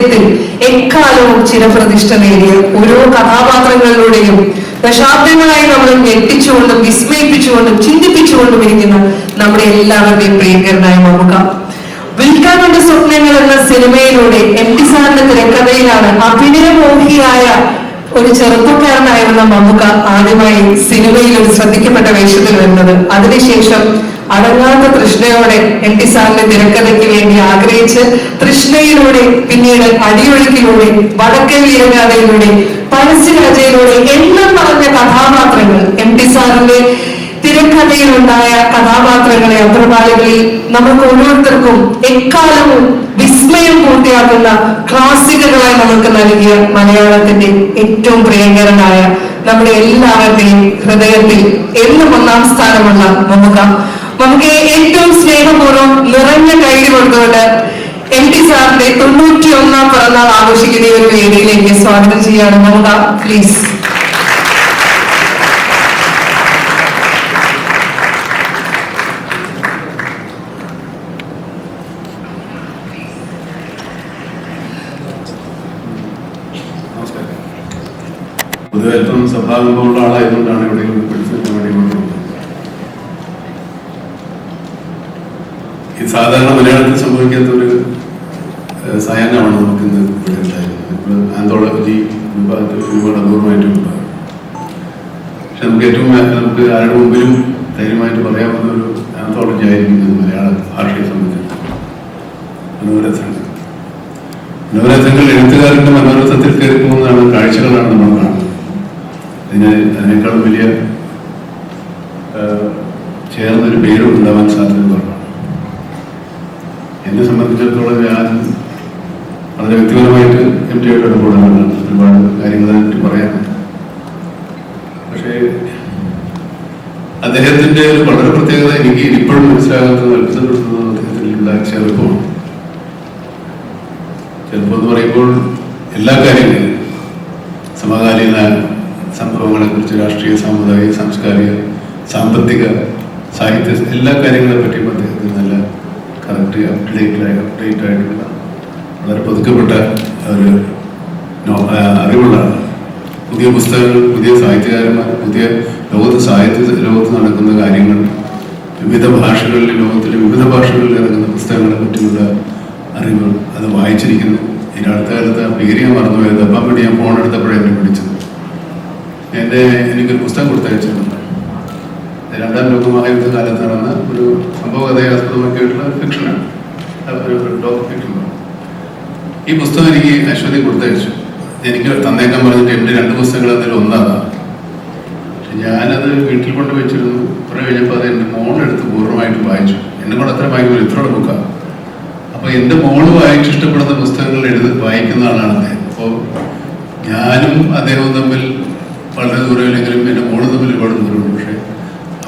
എക്കാലവും ചിരപ്രതിഷ്ഠ നേടിയ ഓരോ കഥാപാത്രങ്ങളിലൂടെയും ദശാബ്ദങ്ങളായി നമ്മൾ ഞെട്ടിച്ചുകൊണ്ടും വിസ്മയിപ്പിച്ചുകൊണ്ടും ചിന്തിപ്പിച്ചുകൊണ്ടും ഇരിക്കുന്ന നമ്മുടെ എല്ലാവരുടെയും പ്രിയങ്കരനായ മമ്മൂക്ക. വിൽക്കാനുള്ള സ്വപ്നങ്ങൾ എന്ന സിനിമയിലൂടെ എം ടി സാറിന്റെ തിരക്കഥയിലാണ് അഭിനയമോഹിയായ ഒരു ചെറുപ്പക്കാരനായിരുന്ന മമ്മൂക്ക ആദ്യമായി സിനിമയിൽ ഒരു ശ്രദ്ധിക്കപ്പെട്ട വേഷത്തിൽ വരുന്നത്. അതിനുശേഷം അടങ്ങാത്ത തൃഷ്ണയോടെ എം ടി സാറിന്റെ തിരക്കഥയ്ക്ക് വേണ്ടി ആഗ്രഹിച്ച് തൃഷ്ണയിലൂടെ, പിന്നീട് അടിയൊഴുക്കിലൂടെ, വടക്കൻ വീരഗാഥയിലൂടെ, പരസ്യരാജയിലൂടെ എണ്ണം പറഞ്ഞ കഥാപാത്രങ്ങൾ, എം ടി സാറിന്റെ തിരക്കഥയിലുണ്ടായ കഥാപാത്രങ്ങളെ അന്തർവാളികളിൽ നമുക്ക് ഓരോരുത്തർക്കും എക്കാലവും വിസ്മയം പൂർത്തിയാക്കുന്ന ക്ലാസിക്കുകളായി നമുക്ക് നൽകിയ മലയാളത്തിന്റെ ഏറ്റവും പ്രിയങ്കരനായ നമ്മുടെ എല്ലാവരുടെയും ഹൃദയത്തിൽ എന്നും ഒന്നാം സ്ഥാനമുള്ള മമ്മൂക്ക. നമുക്ക് ഏറ്റവും സ്നേഹപൂർവ്വം നിറഞ്ഞ കൈ കൊടുത്തുകൊണ്ട് എം ടി സാറിന്റെ 91ാം പിറന്നാൾ ആഘോഷിക്കുന്ന ഈ ഒരു വേദിയിലേക്ക് സ്വാഗതം ചെയ്യാണ്. മമ്മൂക്ക, പ്ലീസ്. പൊതുവെ അല്പം സ്വഭാവമുള്ള ആളായതുകൊണ്ടാണ് ഇവിടെ പിടിച്ചെടുക്കാൻ വേണ്ടി കൊണ്ടുപോകുന്നത്. ഈ സാധാരണ മലയാളത്തിൽ സംഭവിക്കാത്തൊരു സായാഹ്നമാണ് നമുക്ക് ഇന്ന് ഇവിടെ ഉണ്ടായിരുന്നത്. ഇപ്പോൾ ആന്തോളജി വിഭാഗത്തിൽ ഒരുപാട് അപൂർവമായിട്ടും ഉണ്ടാകും. പക്ഷെ നമുക്ക് ആരുടെ മുമ്പിലും ധൈര്യമായിട്ട് പറയാവുന്ന ഒരു ആന്തോളജി ആയിരിക്കും മലയാള ഭാഷയെ സംബന്ധിച്ചിടത്തോളം മനോരഥങ്ങൾ. മനോരഥങ്ങൾ എഴുത്തുകാരന്റെ മനോരഥത്തിൽ കയറി പോകുന്നതാണ്, കാഴ്ചകളാണ് നമ്മൾ കാണുന്നത്. അതിനേക്കാളും വലിയ ചേർന്നൊരു പേരും ഉണ്ടാവാൻ സാധ്യത കുറവാണ്. എന്നെ സംബന്ധിച്ചിടത്തോളം ഞാൻ വളരെ വ്യക്തിപരമായിട്ട് എം ടിയുടെ ഇടപെടാനാണ്, ഒരുപാട് കാര്യങ്ങളായിട്ട് പറയാനുണ്ട്. പക്ഷേ അദ്ദേഹത്തിന്റെ ഒരു വളരെ പ്രത്യേകത എനിക്ക് ഇപ്പോഴും മനസ്സിലാകാത്തത്, അത്ഭുതപ്പെടുത്തുന്നത് അദ്ദേഹത്തിലുള്ള ചെറുപ്പമാണ്. ചെറുപ്പം എന്ന് പറയുമ്പോൾ എല്ലാ കാര്യങ്ങളും, സമകാലീന സംഭവങ്ങളെ കുറിച്ച്, രാഷ്ട്രീയ, സാമുദായിക, സാംസ്കാരിക, സാമ്പത്തിക, സാഹിത്യ എല്ലാ കാര്യങ്ങളെ പറ്റിയും അദ്ദേഹത്തിന് നല്ല കറക്റ്റ് അപ്ഡേറ്റ് ആയിട്ടുള്ള വളരെ പതുക്കപ്പെട്ട ഒരു അറിവുള്ളതാണ്. പുതിയ പുസ്തകങ്ങൾ, പുതിയ സാഹിത്യകാരന്മാർ, പുതിയ ലോകത്ത് നടക്കുന്ന കാര്യങ്ങൾ, വിവിധ ഭാഷകളിൽ, ലോകത്തിലെ വിവിധ ഭാഷകളിൽ ഇറങ്ങുന്ന പുസ്തകങ്ങളെ പറ്റിയുള്ള അറിവുകൾ അത് വായിച്ചിരിക്കുന്നു. ഈ അടുത്ത കാലത്ത് ആ പേര് ഞാൻ മറന്നുപോയത്, അപ്പം വേണ്ടി ഞാൻ ഫോൺ എടുത്തപ്പോഴേ എന്നെ പിടിച്ചത്. എനിക്കൊരു പുസ്തകം കൊടുത്തയച്ചിട്ടുണ്ട്. രണ്ടാം ലോകമഹായുദ്ധ കാലത്ത് നടന്ന ഒരു സംഭവകഥയെ ആസ്പദമാക്കിയിട്ടുള്ള ഫിക്ഷനാണ്, ഒരു ഡോക്ടർ ഫിക്ഷൻ. ഈ പുസ്തകം എനിക്ക് അശ്വതി കൊടുത്തയച്ചു. എനിക്ക് തന്നേക്കാൻ പറഞ്ഞിട്ട് എൻ്റെ 2 പുസ്തകങ്ങൾ അതിൽ ഒന്നാണ്. പക്ഷെ ഞാനത് വീട്ടിൽ കൊണ്ട് വെച്ചിരുന്നു. കുറെ കഴിഞ്ഞപ്പോൾ അത് എൻ്റെ മോളെടുത്ത് പൂർണ്ണമായിട്ട് വായിച്ചു. എന്നെ കൊണ്ട് അത്ര വായിക്കുമ്പോൾ ഇത്രയോടെ ബുക്കാണ്. അപ്പോൾ എൻ്റെ മോള് വായിച്ച് ഇഷ്ടപ്പെടുന്ന പുസ്തകങ്ങൾ വായിക്കുന്ന ആളാണ് അദ്ദേഹം. അപ്പോൾ ഞാനും അദ്ദേഹവും തമ്മിൽ വളരെ ദൂരമില്ലെങ്കിലും എൻ്റെ മോള് തമ്മിൽ ഒരുപാട് ദൂരമുണ്ട്.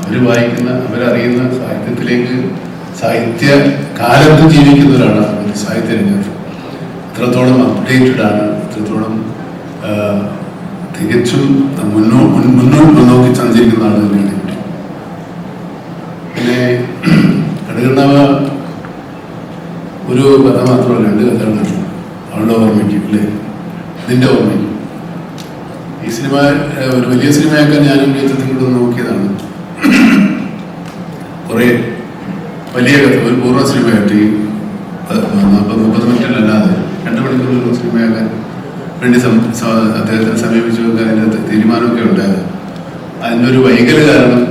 പക്ഷെ വായിക്കുന്ന, അവരറിയുന്ന സാഹിത്യത്തിലേക്ക്, സാഹിത്യ കാലത്ത് ജീവിക്കുന്ന ഒരാളാണ്. സാഹിത്യ രംഗത്ത് എത്രത്തോളം അപ്ഡേറ്റഡ് ആണ്, എത്രത്തോളം തികച്ചും മുന്നോക്കി സഞ്ചരിക്കുന്ന ആൾ തന്നെയാണ്. പിന്നെ കടുകണ്ണാവ ഒരു കഥ മാത്രമല്ല, 2 കഥകളാണ്. അവളുടെ ഓർമ്മയ്ക്കും അല്ലേ, ഇതിൻ്റെ ഓർമ്മയ്ക്കും. ഈ സിനിമ ഒരു വലിയ സിനിമയാക്കാൻ ഞാനും ജീവിതത്തിൽ കൂടെ നോക്കിയതാണ്. കുറെ വലിയ കഥ, ഒരു പൂർണ്ണ സിനിമയായിട്ട് ഈ 40-30 മിനിറ്റിലല്ലാതെ 2 മണിക്കൂറിലുള്ള സിനിമയാക്കാൻ വേണ്ടി അദ്ദേഹത്തെ സമീപിച്ചു. അതിൻ്റെ തീരുമാനമൊക്കെ ഉണ്ടായത്. അതിൻ്റെ ഒരു വൈകല്യ കാരണം,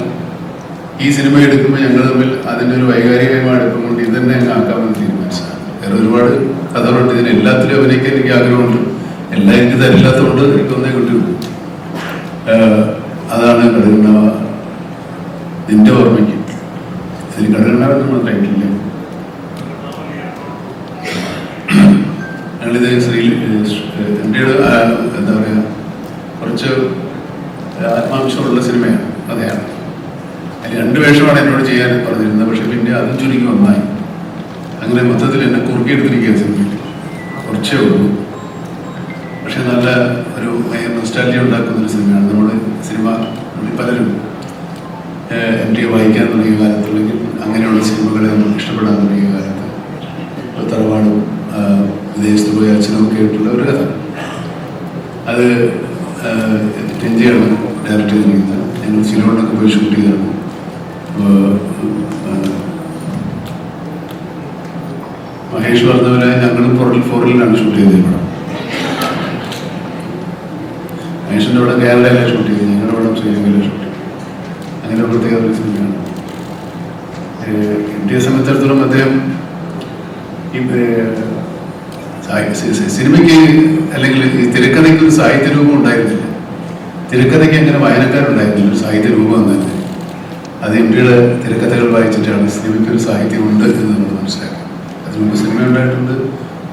ഈ സിനിമ എടുക്കുമ്പോൾ ഞങ്ങൾ തമ്മിൽ അതിൻ്റെ ഒരു വൈകാരികമായ അടുപ്പം കൊണ്ട് ഇത് തന്നെ ഞങ്ങൾ ആക്കാമെന്ന് തീരുമാനിച്ചതാണ്. വേറെ ഒരുപാട് കഥകളുണ്ട്. ഇതിന് എല്ലാത്തിലും അഭിനയിക്കാൻ എനിക്ക് ആഗ്രഹമുണ്ട്. എല്ലാം എനിക്ക് തരില്ലാത്തതുകൊണ്ട് എനിക്കൊന്നേ കിട്ടുള്ളൂ. അതാണ് കടുകണ്ണാവ നിന്റെ ഓർമ്മയ്ക്ക്. അതിൽ കടുകണ്ണാവെന്ന് മാത്രമായിട്ടില്ല. ഞങ്ങളിത് എൻ്റെ എന്താ പറയുക, കുറച്ച് ആത്മാംശമുള്ള സിനിമയാണ്, അതെയാണ്. അതിൽ 2 വേഷമാണ് എന്നോട് ചെയ്യാൻ പറഞ്ഞിരുന്നത്. പക്ഷെ പിന്നെ അതും ചുരുങ്ങി ഒന്നായി. അങ്ങനെ മൊത്തത്തിൽ എന്നെ കുറുക്കിയെടുത്തിരിക്കുക സിനിമയിൽ. കുറച്ചേ ഉള്ളൂ, പക്ഷെ നല്ല ഒരു നൊസ്റ്റാൾജിയ ഉണ്ടാക്കുന്നൊരു സിനിമയാണ്. നമ്മുടെ സിനിമ പലരും എം ടി വായിക്കാൻ തുടങ്ങിയ കാലത്തുണ്ടെങ്കിൽ അങ്ങനെയുള്ള സിനിമകളെ നമുക്ക് ഇഷ്ടപ്പെടാൻ തുടങ്ങിയ കാലത്ത് തറവാടും വിദേശത്ത് പോയി അച്ഛനൊക്കെ ആയിട്ടുള്ള ഒരു കഥ. അത് രഞ്ജിയാണ് ഡയറക്റ്റ് ചെയ്തിരിക്കുന്നത്. ഞങ്ങൾ സിലോണിലൊക്കെ പോയി ഷൂട്ട് ചെയ്തതാണ്. മഹേഷ് പറഞ്ഞ പോലെ ഞങ്ങളും ഫോറിലാണ് ഷൂട്ട് ചെയ്തത്. ഇവിടെ മഹേഷിൻ്റെ ഇവിടെ കേരളയിലാണ് ഷൂട്ട് ചെയ്തത്, ഞങ്ങളുടെ ഇവിടെ ശ്രീലങ്കയിലാണ് ഷൂട്ട് ചെയ്തത്. അങ്ങനെ പ്രത്യേക ഒരു സിനിമയാണ്. ഇന്ത്യയെ സംബന്ധിച്ചിടത്തോളം അദ്ദേഹം ഈ സിനിമയ്ക്ക് അല്ലെങ്കിൽ ഈ തിരക്കഥയ്ക്ക് ഒരു സാഹിത്യ രൂപം ഉണ്ടായിരുന്നില്ല. തിരക്കഥയ്ക്ക് അങ്ങനെ വായനക്കാരുണ്ടായിരുന്നില്ല, ഒരു സാഹിത്യ രൂപം എന്നല്ല. അത് ഇന്ത്യയുടെ തിരക്കഥകൾ വായിച്ചിട്ടാണ് സിനിമയ്ക്ക് ഒരു സാഹിത്യമുണ്ട് എന്ന് നമ്മൾ മനസ്സിലാക്കുന്നത്. അതിനുമുമ്പ് സിനിമ ഉണ്ടായിട്ടുണ്ട്,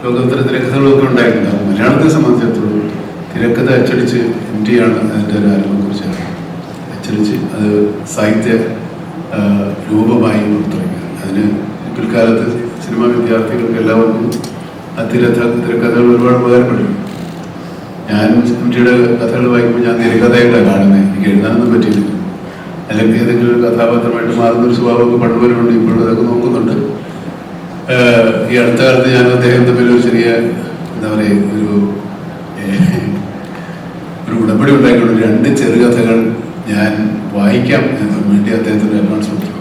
ലോകോത്തര തിരക്കഥകളൊക്കെ ഉണ്ടായിട്ടുണ്ടാകും. മലയാളത്തെ സംബന്ധിച്ചിടത്തോളം തിരക്കഥ അച്ചടിച്ച് ഇന്ത്യയാണ് അതിൻ്റെ ഒരു ആരംഭത്തെക്കുറിച്ചാണ്. അച്ചടിച്ച് അത് സാഹിത്യ രൂപമായി പുറത്തിറങ്ങുക. അതിന് പിൽക്കാലത്ത് സിനിമാ വിദ്യാർത്ഥികൾക്ക് എല്ലാവർക്കും ആ തിരക്കഥകൾ ഒരുപാട് ഉപകാരപ്പെട്ടു. ഞാൻ ഇന്ത്യയുടെ കഥകൾ വായിക്കുമ്പോൾ ഞാൻ തിരക്കഥയായിട്ടാണ് കാണുന്നത്. എനിക്ക് എഴുതാനൊന്നും പറ്റിയില്ല. അല്ലെങ്കിൽ ഏതെങ്കിലും ഒരു കഥാപാത്രമായിട്ട് മാറുന്നൊരു സ്വഭാവമൊക്കെ പണ്ടുവരുന്നുണ്ട്, ഇപ്പോഴും അതൊക്കെ നോക്കുന്നുണ്ട്. ഈ അടുത്ത കാലത്ത് ഞാൻ അദ്ദേഹം തമ്മിൽ ഒരു ചെറിയ എന്താ പറയുക ഒരു ഉടമ്പടി ഉണ്ടായിക്കൊണ്ട് 2 ചെറുകഥകൾ ഞാൻ വായിക്കാം എന്ന് വേണ്ടി അദ്ദേഹത്തിന് അഡ്വാൻസ് കൊടുത്തു.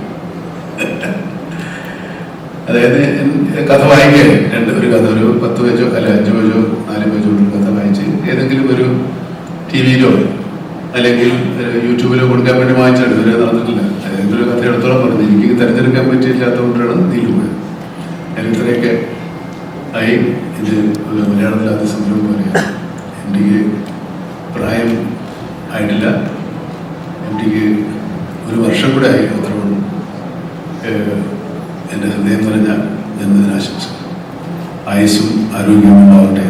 അതായത് കഥ വായിക്കുക, ഒരു കഥ ഒരു 10 പേജോ അല്ല 5 പേജോ 4 പേജോ ഒരു കഥ വായിച്ച് ഏതെങ്കിലും ഒരു TV-യിലോ അല്ലെങ്കിൽ യൂട്യൂബിലോ കൊടുക്കാൻ വേണ്ടി വാങ്ങിച്ചാണ്. ഇതുവരെ നടന്നിട്ടില്ല. ഏതെങ്കിലും ഒരു കഥ എടുത്തോളം പറഞ്ഞു. എനിക്ക് തിരഞ്ഞെടുക്കാൻ പറ്റിയില്ലാത്തതുകൊണ്ടാണ് നീലു പോയത്. ഞാൻ ഇത്രയൊക്കെ ആയി. ഇത് മലയാളത്തിൽ ആദ്യ സംരംഭം പറയാം. എനിക്ക് പ്രായം ആയിട്ടില്ല. എനിക്ക് 1 വർഷം കൂടെ ആയി. അത്രയും എൻ്റെ ഹൃദയം നിറഞ്ഞ ജന്മദിനാശംസ. ആയുസ്സും ആരോഗ്യവും ഉണ്ടാവട്ടെ.